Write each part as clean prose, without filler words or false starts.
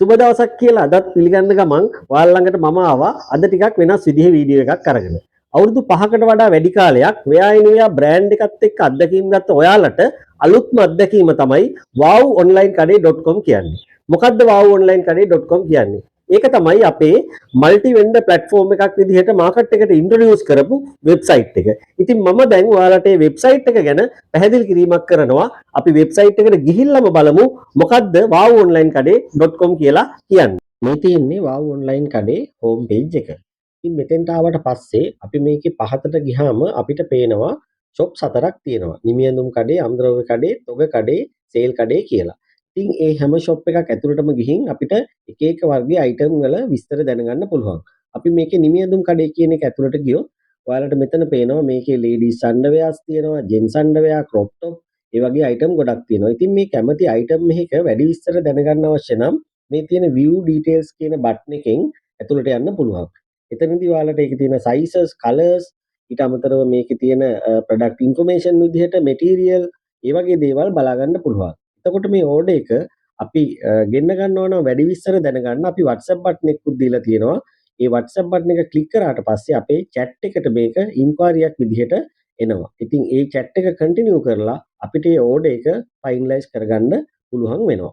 සුබ දවසක් කියලා අදත් පිළිගන්න ගමන් ඔයාලා ළඟට මම ආවා අද ටිකක් වෙනස් විදිහේ වීඩියෝ එකක් අරගෙන. අවුරුදු 5කට වඩා වැඩි කාලයක් වෙයායිනියා බ්‍රෑන්ඩ් එකත් එක්ක අත්දැකීම් ගත්ත ඔයාලට අලුත්ම අත්දැකීම තමයි wowonlinekade.com කියන්නේ. මොකද්ද wowonlinekade.com කියන්නේ? ඒක තමයි අපේ මල්ටි වෙන්ඩර් ප්ලැට්ෆෝම් එකක් විදිහට මාකට් එකට ඉන්ට්‍රොඩියුස් කරපු වෙබ්සයිට් එක. ඉතින් මම දැන් ඔයාලට මේ වෙබ්සයිට් එක ගැන පැහැදිලි කිරීමක් කරනවා. අපි වෙබ්සයිට් එකට ගිහිල්ලාම බලමු මොකද්ද wowonlinekade.com කියලා කියන්නේ. මේ තියෙන්නේ wowonlinekade හෝම් පේජ් එක. ඉතින් මෙතෙන්ට ආවට පස්සේ අපි මේකේ පහතට ගියාම අපිට පේනවා shop 4ක් තියෙනවා. නිමියඳුම් කඩේ, අම්ද්‍රව්‍ය කඩේ, තොග කඩේ, සේල් කඩේ කියලා. ඉතින් ඒ හැම shop එකක් ඇතුළටම ගිහින් අපිට එක එක වර්ගයේ item වල විස්තර දැනගන්න පුළුවන්. අපි මේකේ නිමියඳුම් කඩේ කියන එක ඇතුළට ගියොත් ඔයාලට මෙතන පේනවා මේකේ ladies underwears තියෙනවා, gents underwear, crop top ඒ වගේ item ගොඩක් තියෙනවා. ඉතින් මේ කැමති item එකක වැඩි විස්තර දැනගන්න අවශ්‍ය නම් මේ තියෙන view details කියන බටන් එකෙන් ඇතුළට යන්න පුළුවන්. එතනදී ඔයාලට ඒකේ තියෙන sizes, colors ඊට අමතරව මේකේ තියෙන product information විදිහට material ඒ වගේ දේවල් බලා ගන්න පුළුවන්. එතකොට මේ ඕඩර් එක අපි ගෙන්න ගන්නවා නම් වැඩි විස්තර දැනගන්න අපි WhatsApp බටන් එකක් දීලා තියෙනවා. ඒ WhatsApp බටන් එක ක්ලික් කරාට පස්සේ අපේ chat එකට මේක ඉන්ක්වයරි එකක් විදිහට එනවා. ඉතින් ඒ chat එක කන්ටිනියු කරලා අපිට මේ ඕඩර් එක ෆයිනලයිස් කරගන්න පුළුවන් වෙනවා.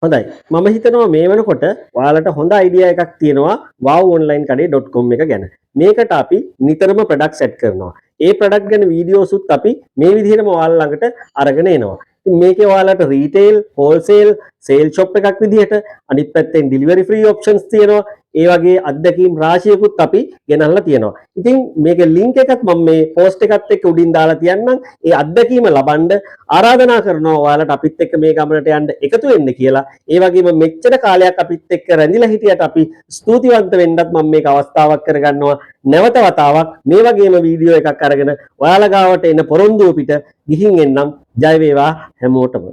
හොඳයි. මම හිතනවා මේ වෙනකොට ඔයාලට හොඳ අයිඩියා එකක් තියෙනවා wowonlinekade.com එක ගැන. මේකට අපි නිතරම ප්‍රොඩක්ට් සෙට් කරනවා. ඒ ප්‍රොඩක්ට් ගැන වීඩියෝස් උත් අපි මේ විදිහටම ඔයාලා ළඟට අරගෙන එනවා. ඉතින් මේකේ ඔයාලට රීටේල්, හෝල්සේල්, සේල් ෂොප් එකක් විදිහට අනිත් පැත්තෙන් ඩෙලිවරි ෆ්‍රී ඔප්ෂන්ස් තියෙනවා. ඒ වගේ අත්දැකීම් රාශියකුත් අපි ගෙනල්ලා තියෙනවා. ඉතින් මේකේ ලින්ක් එකත් මම මේ පෝස්ට් එකත් එක්ක උඩින් දාලා තියන්නම්. ඒ අත්දැකීම ලබන්න ආරාධනා කරනවා ඔයාලට අපිත් එක්ක මේ ගමනට යන්න එකතු වෙන්න කියලා. ඒ වගේම මෙච්චර කාලයක් අපිත් එක්ක රැඳිලා හිටියට අපි ස්තුතිවන්ත වෙන්නත් මම මේක අවස්ථාවක් කරගන්නවා. නැවත වතාවක් මේ වගේම වීඩියෝ එකක් අරගෙන ඔයාලා ගාවට එන පොරොන්දුව පිට ගිහින් එන්නම්. ජය වේවා හැමෝටම.